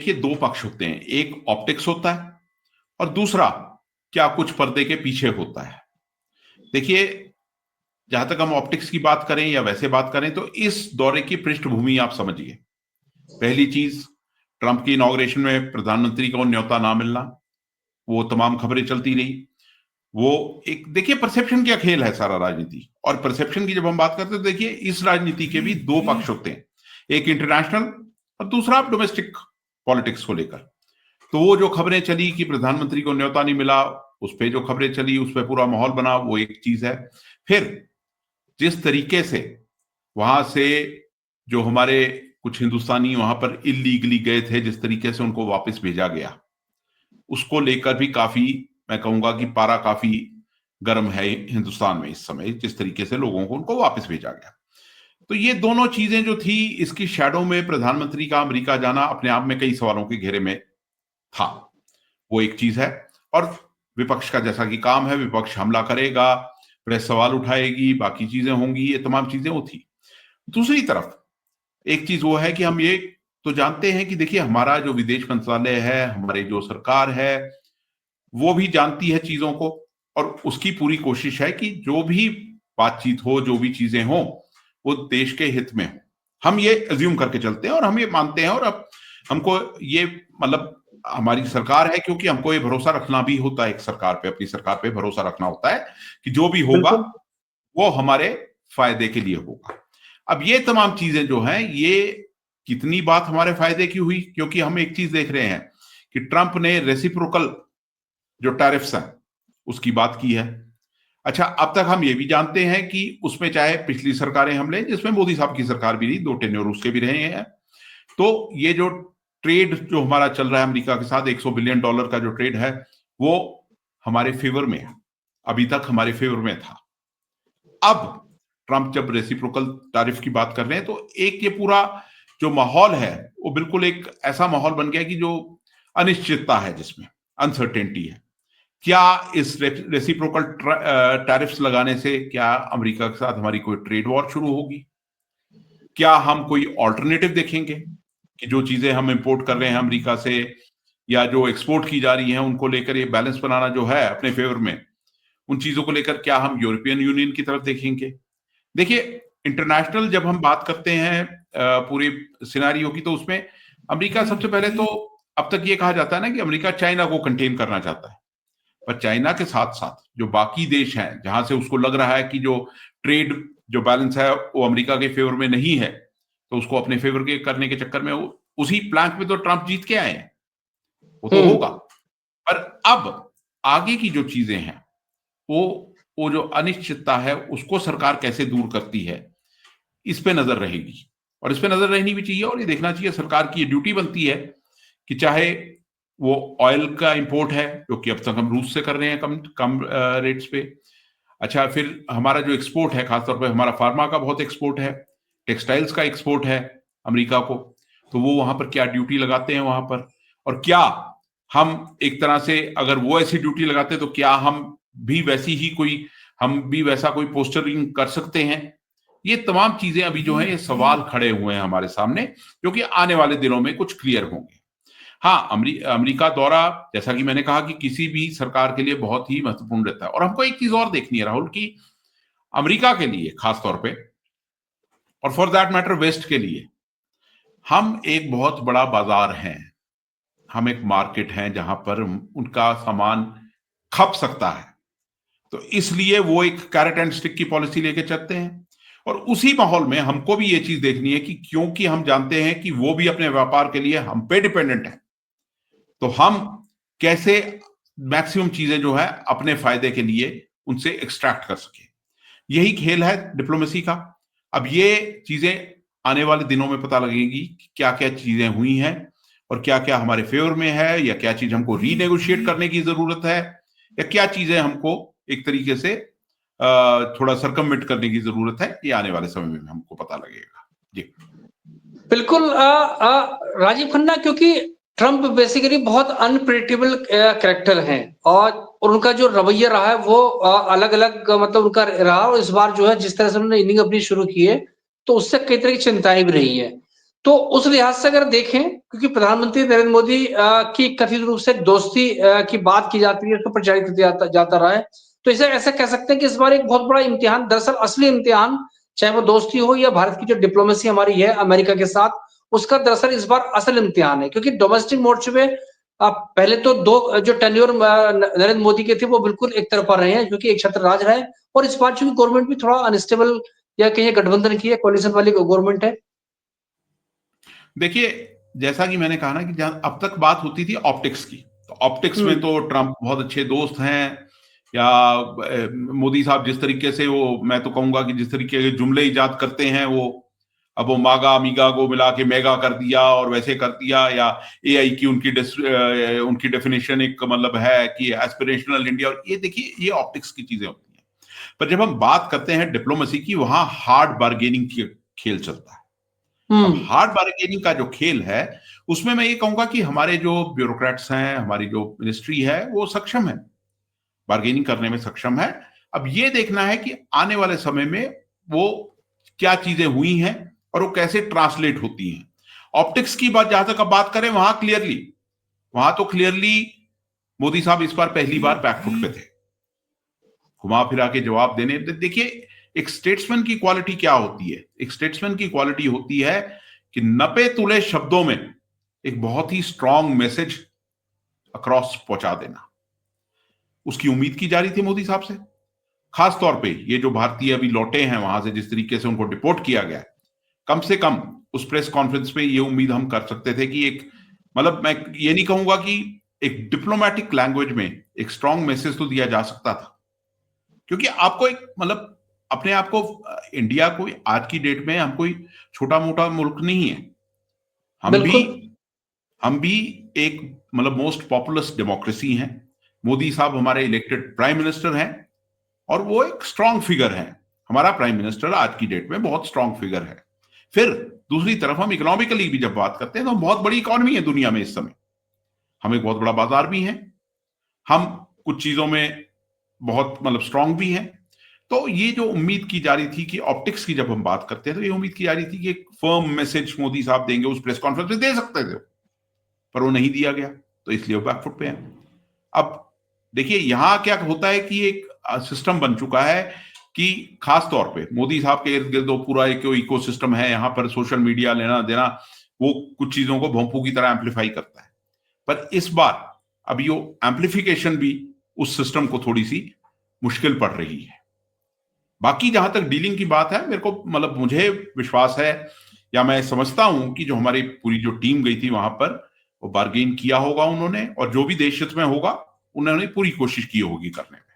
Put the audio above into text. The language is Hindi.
देखिए, दो पक्ष होते हैं, एक ऑप्टिक्स होता है और दूसरा क्या कुछ पर्दे के पीछे होता है। देखिए, जहां तक हम ऑप्टिक्स की बात करें या वैसे बात करें तो इस दौरे की पृष्ठभूमि आप समझिए। पहली चीज, ट्रंप की इनॉग्रेशन में प्रधानमंत्री को न्योता ना मिलना, वो तमाम खबरें चलती रही। वो एक, देखिए, परसेप्शन का खेल है सारा राजनीति, और परसेप्शन की जब हम बात करते हैं तो देखिए इस राजनीति के भी दो पक्ष होते हैं, एक इंटरनेशनल और दूसरा डोमेस्टिक पॉलिटिक्स को लेकर। तो वो जो खबरें चली कि प्रधानमंत्री को न्योता नहीं मिला, उस पर जो खबरें चली, उस पर पूरा माहौल बना, वो एक चीज है। फिर जिस तरीके से वहां से जो हमारे कुछ हिंदुस्तानी वहां पर इलीगली गए थे, जिस तरीके से उनको वापस भेजा गया, उसको लेकर भी काफी, मैं कहूंगा कि पारा काफी गर्म है हिंदुस्तान में इस समय, जिस तरीके से लोगों को उनको वापस भेजा गया। तो ये दोनों चीजें जो थी, इसकी शैडो में प्रधानमंत्री का अमेरिका जाना अपने आप में कई सवालों के घेरे में था। वो एक चीज है। और विपक्ष का जैसा कि काम है, विपक्ष हमला करेगा, प्रेस सवाल उठाएगी, बाकी चीजें होंगी, ये तमाम चीजें वो थी। दूसरी तरफ एक चीज वो है कि हम ये तो जानते हैं कि देखिए, हमारा जो विदेश मंत्रालय है, हमारी जो सरकार है, वो भी जानती है चीजों को, और उसकी पूरी कोशिश है कि जो भी बातचीत हो, जो भी चीजें हो, वो देश के हित में हो। हम ये अज्यूम करके चलते हैं और हम ये मानते हैं, और अब हमको ये, मतलब हमारी सरकार है, क्योंकि हमको ये भरोसा रखना भी होता है, एक सरकार पे, अपनी सरकार पे भरोसा रखना होता है कि जो भी होगा बिल्कुल। वो हमारे फायदे के लिए होगा। अब ये तमाम चीजें जो हैं, ये कितनी बात हमारे फायदे की हुई, क्योंकि हम एक चीज देख रहे हैं कि ट्रंप ने रेसिप्रोकल जो टैरिफ्स हैं उसकी बात की है। अच्छा, अब तक हम ये भी जानते हैं कि उसमें चाहे पिछली सरकारें हम लें, जिसमें मोदी साहब की सरकार भी रही, 2 टेन्योर उसके भी रहे हैं, तो ये जो ट्रेड जो हमारा चल रहा है अमेरिका के साथ, $100 बिलियन का जो ट्रेड है, वो हमारे फेवर में है, अभी तक हमारे फेवर में था। अब ट्रंप जब रेसिप्रोकल टैरिफ की बात कर रहे हैं, तो एक ये पूरा जो माहौल है, वो बिल्कुल एक ऐसा माहौल बन गया कि जो अनिश्चितता है, जिसमें अनसर्टेनिटी है। क्या इस रेसिप्रोकल टैरिफ्स लगाने से क्या अमेरिका के साथ हमारी कोई ट्रेड वॉर शुरू होगी? क्या हम कोई ऑल्टरनेटिव देखेंगे कि जो चीजें हम इंपोर्ट कर रहे हैं अमेरिका से, या जो एक्सपोर्ट की जा रही हैं, उनको लेकर ये बैलेंस बनाना जो है अपने फेवर में, उन चीजों को लेकर क्या हम यूरोपियन यूनियन की तरफ देखेंगे? देखिए, इंटरनेशनल जब हम बात करते हैं पूरी सिनारियो की, तो उसमें अमेरिका सबसे पहले तो, अब तक ये कहा जाता है ना कि अमेरिका चाइना को कंटेन करना चाहता है, पर चाइना के साथ साथ जो बाकी देश हैं, जहां से उसको लग रहा है कि जो ट्रेड जो बैलेंस है वो अमेरिका के फेवर में नहीं है, तो उसको अपने फेवर के करने के चक्कर में उसी प्लांक में तो ट्रंप जीत के आए हैं, वो तो होगा। पर अब आगे की जो चीजें हैं, वो जो अनिश्चितता है, उसको सरकार कैसे दूर करती है, इस पे नजर रहेगी, और इस पे नजर रहनी भी चाहिए, और ये देखना चाहिए, सरकार की ये ड्यूटी बनती है कि चाहे वो ऑयल का इंपोर्ट है, जो कि अब तक हम रूस से कर रहे हैं कम कम रेट्स पे। अच्छा, फिर हमारा जो एक्सपोर्ट है, खासतौर पे हमारा फार्मा का बहुत एक्सपोर्ट है, टेक्सटाइल्स का एक्सपोर्ट है अमेरिका को, तो वो वहां पर क्या ड्यूटी लगाते हैं वहां पर, और क्या हम एक तरह से, अगर वो ऐसी ड्यूटी लगाते तो क्या हम भी वैसा कोई पोस्टरिंग कर सकते हैं? ये तमाम चीजें अभी जो है, ये सवाल खड़े हुए हैं हमारे सामने, जो कि आने वाले दिनों में कुछ क्लियर होंगे। हाँ, अमेरिका दौरा, जैसा कि मैंने कहा, कि किसी भी सरकार के लिए बहुत ही महत्वपूर्ण रहता है। और हमको एक चीज और देखनी है राहुल, कि अमेरिका के लिए खास तौर पे, और फॉर दैट मैटर वेस्ट के लिए, हम एक बहुत बड़ा बाजार हैं, हम एक मार्केट हैं जहां पर उनका सामान खप सकता है। तो इसलिए वो एक कैरेट एंड स्टिक की पॉलिसी लेके चलते हैं, और उसी माहौल में हमको भी ये चीज देखनी है कि क्योंकि हम जानते हैं कि वो भी अपने व्यापार के लिए हम पे डिपेंडेंट है, तो हम कैसे मैक्सिमम चीजें जो है अपने फायदे के लिए उनसे एक्सट्रैक्ट कर सके। यही खेल है डिप्लोमेसी का। अब ये चीजें आने वाले दिनों में पता लगेगी कि क्या क्या चीजें हुई हैं, और क्या क्या हमारे फेवर में है, या क्या चीज हमको रीनेगोशिएट करने की जरूरत है, या क्या चीजें हमको एक तरीके से थोड़ा सरकमवेंट करने की जरूरत है। ये आने वाले समय में हमको पता लगेगा। जी बिल्कुल। राजीव खन्ना, क्योंकि ट्रंप बेसिकली बहुत अनप्रेडिक्टेबल कैरेक्टर हैं, और उनका जो रवैया रहा है वो अलग अलग मतलब उनका रहा, और इस बार जो है जिस तरह से उन्होंने इनिंग अपनी शुरू की है, तो उससे कई तरह की चिंताएं भी रही है। तो उस लिहाज से अगर देखें, क्योंकि प्रधानमंत्री नरेंद्र मोदी की कथित रूप से दोस्ती की बात की जाती है, उसको प्रचारित किया जाता रहा है, तो इसे ऐसा कह सकते हैं कि इस बार एक बहुत बड़ा इम्तिहान, दरअसल असली इम्तिहान, चाहे वो दोस्ती हो या भारत की जो डिप्लोमेसी हमारी है अमेरिका के साथ, उसका दरअसल इस बार असल इम्तिहान है। क्योंकि डोमेस्टिक मोर्चे पे पहले तो दो जो टेन्योर नरेंद्र मोदी के थे वो बिल्कुल एक तरफा रहे हैं, क्योंकि एक छत्र राज रहा है, और इस बार चूंकि गवर्नमेंट भी थोड़ा अनस्टेबल या कहीं गठबंधन की है, कोलिशन वाली गवर्नमेंट है। देखिए, जैसा कि मैंने कहा ना कि जहां अब तक बात होती थी ऑप्टिक्स की, तो ऑप्टिक्स में तो ट्रंप बहुत अच्छे दोस्त हैं, या मोदी साहब जिस तरीके से वो, मैं तो कहूंगा कि जिस तरीके के जुमले इजाद करते हैं वो, अब वो मागा मीगा को मिला के मेगा कर दिया और वैसे कर दिया, या एआई की उनकी डेफिनेशन एक मतलब है कि एस्पिरेशनल इंडिया, और ये देखिए ये ऑप्टिक्स की चीजें होती हैं। पर जब हम बात करते हैं डिप्लोमेसी की, वहां हार्ड बार्गेनिंग की खेल चलता है। अब हार्ड बार्गेनिंग का जो खेल है, उसमें मैं ये कहूंगा कि हमारे जो ब्यूरोक्रेट्स हैं, हमारी जो मिनिस्ट्री है, वो सक्षम है, बार्गेनिंग करने में सक्षम है। अब ये देखना है कि आने वाले समय में वो क्या चीजें हुई हैं और वो कैसे ट्रांसलेट होती हैं। ऑप्टिक्स की बात जहां तक अब बात करें, वहां तो क्लियरली मोदी साहब इस बार पहली बार बैकफुट पे थे, घुमा फिरा के जवाब देने। देखिए, एक स्टेट्समैन की क्वालिटी क्या होती है? एक स्टेट्समैन की क्वालिटी होती है कि नपे तुले शब्दों में एक बहुत ही स्ट्रांग मैसेज अक्रॉस पहुंचा देना। उसकी उम्मीद की जा रही थी मोदी साहब से, खास तौर पे ये जो भारतीय अभी लौटे हैं वहां से, जिस तरीके से उनको डिपोर्ट किया गया, कम से कम उस प्रेस कॉन्फ्रेंस में ये उम्मीद हम कर सकते थे कि एक, मतलब मैं ये नहीं कहूंगा कि एक डिप्लोमेटिक लैंग्वेज में एक स्ट्रांग मैसेज तो दिया जा सकता था। क्योंकि आपको एक मतलब अपने आप को, इंडिया कोई आज की डेट में हम कोई छोटा मोटा मुल्क नहीं है, हम भी एक मतलब मोस्ट पॉपुलस डेमोक्रेसी हैं। मोदी साहब हमारे इलेक्टेड प्राइम मिनिस्टर हैं और वो एक स्ट्रांग फिगर है। हमारा प्राइम मिनिस्टर आज की डेट में बहुत स्ट्रांग फिगर है। फिर दूसरी तरफ हम इकोनॉमिकली भी जब बात करते हैं तो बहुत बड़ी इकोनॉमी है दुनिया में इस समय, हम एक बहुत बड़ा बाजार भी हैं, हम कुछ चीजों में बहुत मतलब स्ट्रांग भी हैं। तो ये जो उम्मीद की जा रही थी कि ऑप्टिक्स की जब हम बात करते हैं, तो ये उम्मीद की जा रही थी कि एक फर्म मैसेज मोदी साहब देंगे, उस प्रेस कॉन्फ्रेंस में दे सकते थे, पर वो नहीं दिया गया, तो इसलिए वो बैकफुट पे है। अब देखिए यहां क्या होता है कि एक सिस्टम बन चुका है कि खास तौर पे मोदी साहब के इर्द गिर्द पूरा एक इकोसिस्टम है, यहां पर सोशल मीडिया लेना देना, वो कुछ चीजों को भोंपू की तरह एम्पलीफाई करता है। पर इस बार अब ये एम्पलीफिकेशन भी उस सिस्टम को थोड़ी सी मुश्किल पड़ रही है। बाकी जहां तक डीलिंग की बात है, मेरे को मतलब मुझे विश्वास है, या मैं समझता हूं कि जो हमारी पूरी जो टीम गई थी वहां पर, वो बार्गेन किया होगा उन्होंने, और जो भी देश हित में होगा उन्होंने पूरी कोशिश की होगी करने में।